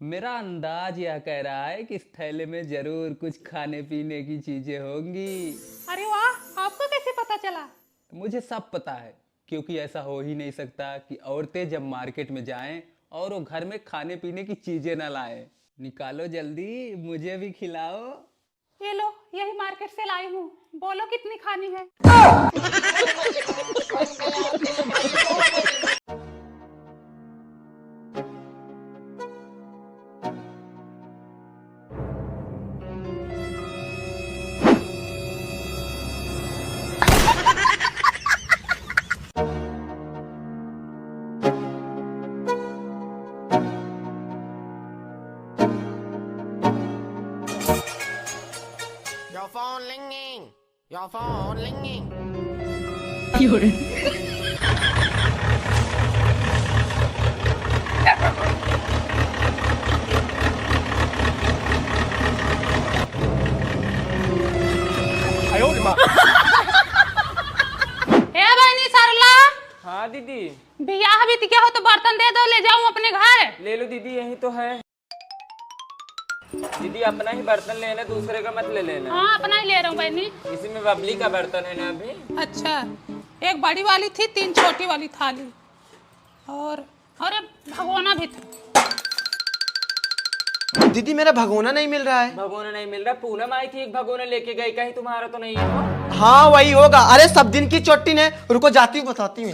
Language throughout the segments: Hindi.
मेरा अंदाज यह कह रहा है कि इस थैले में जरूर कुछ खाने पीने की चीजें होंगी। अरे वाह, आपको कैसे पता चला? मुझे सब पता है, क्योंकि ऐसा हो ही नहीं सकता कि औरतें जब मार्केट में जाएं और वो घर में खाने पीने की चीजें ना लाएं। निकालो जल्दी, मुझे भी खिलाओ। ये लो, यही मार्केट से लाई हूँ। बोलो कितनी खानी है? Your phone ringing. Your phone ringing. 有人， ए बहनी सरला, हाँ दीदी। बियाह भी क्या हो तो बर्तन दे दो, ले जाऊं अपने घर। ले लो दीदी, यही तो है। दीदी अपना ही बर्तन लेना, दूसरे का मत ले लेना। हाँ, अपना ही ले रहा हूँ बहनी। इसी में बबली का बर्तन है ना अभी। अच्छा, एक बड़ी वाली थी, 3 छोटी वाली थाली और एक भगोना भी था। दीदी मेरा भगोना नहीं मिल रहा है। भगोना नहीं मिल रहा? पूनम आई थी, एक भगोना लेके गई, कहीं तुम्हारा तो नहीं है? हाँ वही होगा। अरे सब दिन की चोटी ने। रुको जाती हूँ, बताती हूँ।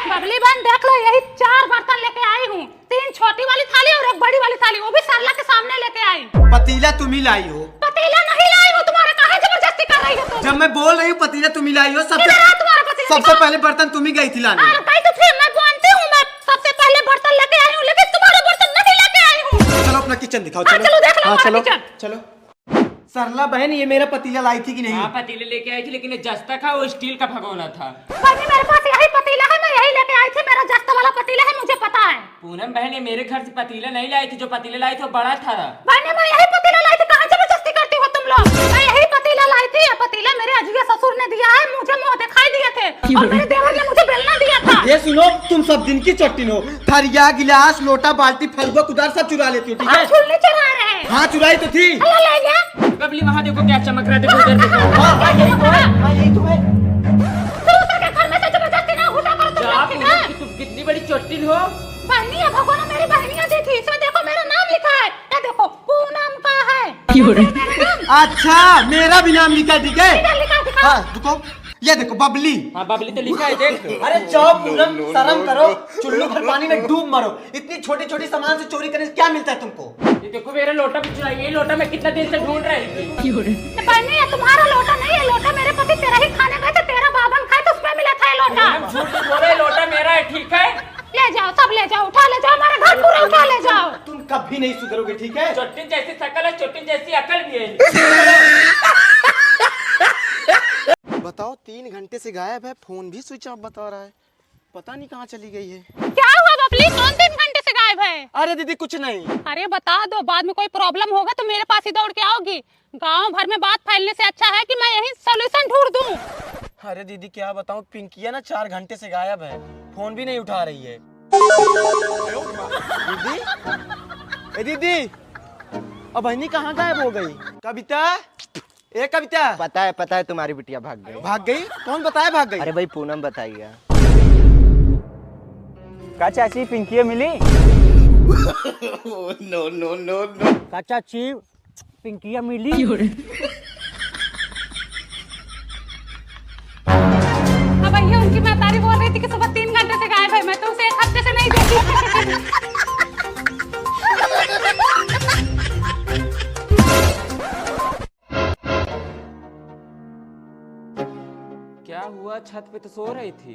बबली बहन देख लो, यही 4 बर्तन लेके आई हूँ। 3 छोटी वाली थाली और एक बड़ी वाली थाली, वो भी सरला के सामने लेके आई। पतीला तुम ही लाई हो। पतीला नहीं लाई हूँ, तुम्हारा काहे जबरदस्ती कर रही हो तुम? जब मैं बोल रही हूँ पतीला तुम ही लाई हो। किधर है तुम्हारा पतीला? सबसे पहले बर्तन तुम ही गई थी लाने। अरे भाई, तो फिर मैं जानती हूँ, मैं सबसे पहले बर्तन लेके आई हूँ, लेकिन तुम्हारा बर्तन नहीं लेके आई हूँ। चलो अपना किचन दिखाओ। हाँ, चलो देख लो हाँ, हमारा चलो किचन। चलो। सरला बहन, ये मेरा पतीला लाई थी कि नहीं? हाँ पतीले लेके आई थी, लेकिन ये जस्ता था, वो स्टील का भगोना था। बहनी मेरे पास यही पतीला है, मैं यही लेके आई थी। मेरा जस्ता वाला पतीला है, मुझे पता है। पूनम बहन, ये मेरे घर से पतीला नहीं लाई थी, जो पतीला लाई थी वो बड़ा था। बहनी मैं यही पतीला लाई थी, कहाँ जबरदस्ती करती हो तुम लोग? मैं यही पतीला लाई थी। ये पतीला मेरे अजूबे ससुर ने दिया है, मुझे मुंह दिखाई दिए थे, और मेरे देवर ने मुझे बेलना दिया था। ये सुनो, तुम सब दिन की चोटी हो। थरिया गिलास लोटा बाल्टी फलुआ कुदार सब चुरा लेती हो, ठीक है? आप छुल्ली चुरा रहे हैं। हाँ चुराई तो थी। अल्लाह ले गया। बबली वहाँ देखो क्या चमक रहा है, देखो उधर देखो। हाँ यही तो है, हाँ यही तो है। दूसरे के घर में से जबरदस्ती ना घुसा करो तुम जा लोग, ठीक है? पूनम, तुम कितनी बड़ी चोटिल हो। बहनी ये भगोना मेरी बहनियां दी थी, इसमें देखो मेरा नाम लिखा है। ये देखो पूनम का है। 有人， मेरा नाम अच्छा मेरा भी नाम लिखा, ठीक है? इधर लिखा दिखा। हाँ देखो, ये देखो बबली। हाँ बबली तो लिखा है, देख। अरे जाओ पूनम, शर्म करो। चुल्लू भर पानी में डूब मरो। इतनी छोटी छोटी सामान से चोरी करने से क्या मिलता है तुमको? ये देखो मेरा लोटा भी चुराई, ये लोटा मैं कितना दिन से ढूंढ रही थी। 有人， बहनी ये तुम्हारा लोटा नहीं है, लोटा मेरे पति तेरा ही खाने गए थे, तेरा बाबन खाए तो उसमें मिला था ये लोटा। पूनम झूठ बोल रहे, लोटा मेरा है, ठीक है? ले जाओ, सब ले जाओ, उठा ले जाओ, हमारा घर पूरा उठा ले जाओ। तुम कभी नहीं सुधरोगे, ठीक है? चोटिन जैसी शकल है, चोटिन जैसी अकल भी है। बताओ, 3 घंटे से गायब है, फोन भी स्विच ऑफ बता रहा है। पता नहीं कहाँ चली गई है। क्या हुआ बबली, कौन 3 घंटे से गायब है? अरे दीदी कुछ नहीं। अरे बता दो, बाद में कोई प्रॉब्लम होगा तो मेरे पास ही दौड़ के आओगी। गांव भर में बात फैलने से अच्छा है कि मैं यही सॉल्यूशन ढूंढ दूं। अरे दीदी क्या बताऊं, पिंकिया ना 4 घंटे से गायब है, फोन भी नहीं उठा रही है। दीदी, ए दीदी, अब बहनी कहाँ गायब हो गई? कविता, ए कविता। पता है तुम्हारी बिटिया भाग गई। भाग गई? कौन बताया भाग गई? अरे भाई पूनम बताइए। का चाची पिंकिया मिली? नो। का चाची पिंकिया मिली? 有人， अब ये उनकी महतारी बोल रही थी कि सुबह 3 घंटे से गायब है, मैं तो उसे 1 हफ्ते से नहीं देखी। क्या हुआ, छत पे तो सो रही थी।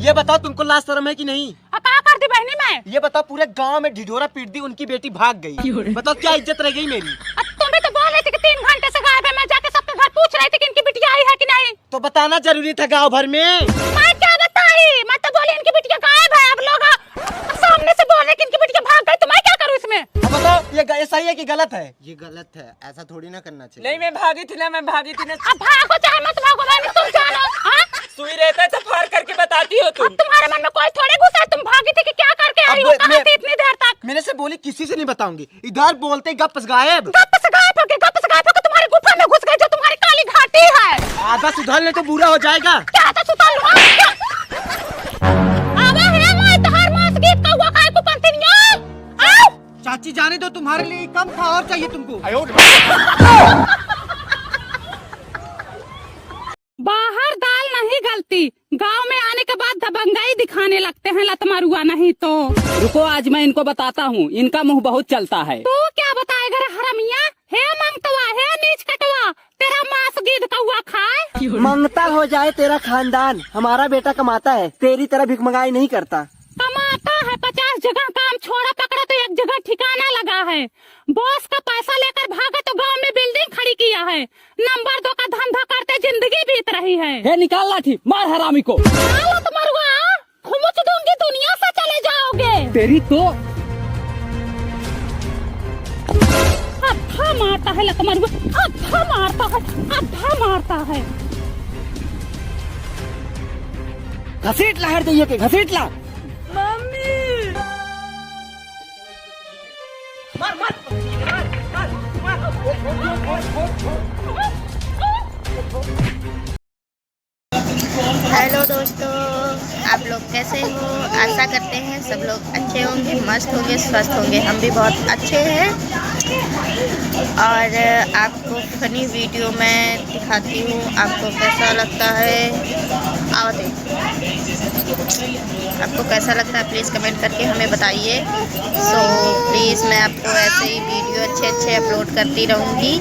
ये बताओ तुमको लाज शर्म है कि नहीं? क्या कर दी बहनी मैं? ये बताओ, पूरे गांव में ढिढोरा पीट दी, उनकी बेटी भाग गई। बताओ क्या इज्जत रह गई मेरी? तुम भी तो बोल रही थी कि 3 घंटे से गायब है, मैं जाके सबके घर पूछ रही थी कि इनकी बिटिया आई है कि नहीं। तो बताना जरूरी था गांव भर में। मैं क्या बताई, मैं तो बोली इनकी बिटिया गायब है। अब लोग सामने से बोल रहे कि इनकी बिटिया भाग गई, तो मैं क्या करूँ इसमें? अब बताओ, ये सही है कि गलत है? ये गलत है, ऐसा थोड़ी ना करना चाहिए। नहीं मैं भागी थी ना, मैं भागी थी ना। अब भागो चाहे मत भागो, बहनी तुम जानो। हाँ, सुई रहता है तो फाड़ करके बताती हो तुम। तुम्हारे मन में कोई थोड़े गुस्सा है, तुम भागी थी कि क्या करके आई अब हो? कहाँ मैं- थी इतनी देर तक? मैंने से बोली किसी से नहीं बताऊंगी, इधर बोलते गप्प गायब। गप से गायब होके तुम्हारी गुफा में घुस गई जो तुम्हारी काली घाटी है। आधा सुधर ले तो बुरा हो जाएगा। क्या था सुताल हुआ? आवा है मैं तहार मास गीत का हुआ काय को पंथिनिया। आओ चाची जाने दो, तुम्हारे लिए कम था और चाहिए तुमको। बाहर दाल नहीं गलती, गांव में आने के बाद दबंगाई दिखाने लगते हैं लतमरुआ नहीं तो। रुको आज मैं इनको बताता हूँ, इनका मुंह बहुत चलता है। तू क्या बताएगा रे हरामिया? हे मंगतवा, हे नीच कटवा, तेरा मांस गीध कौआ खाए। मंगता हो जाए तेरा खानदान, हमारा बेटा कमाता है, तेरी तरह भिखमंगाई नहीं करता। कमाता है 50 जगह काम छोड़ा पकड़ा तो एक जगह ठिकाना लगा है। बॉस का पैसा लेकर भागा तो गांव में बिल्डिंग खड़ी किया है। नंबर 2 का धंधा करते जिंदगी बीत रही है। हे निकाल लाठी, मार हरामी को। मरुआ खुमुच दूंगी, दुनिया से चले जाओगे। तेरी तो अद्धा मारता है लतमरुआ, अद्धा मारता है, अद्धा मारता है। घसीट ला, हर जाइए के घसीट ला। हेलो दोस्तों, आप लोग कैसे हो? आशा करते हैं सब लोग अच्छे होंगे, मस्त होंगे, स्वस्थ होंगे। हम भी बहुत अच्छे हैं और आपको फनी वीडियो मैं दिखाती हूँ, आपको कैसा लगता है आवते आपको कैसा लगता है प्लीज़ कमेंट करके हमें बताइए। सो प्लीज़ मैं आपको ऐसे ही वीडियो अच्छे अच्छे अपलोड करती रहूँगी।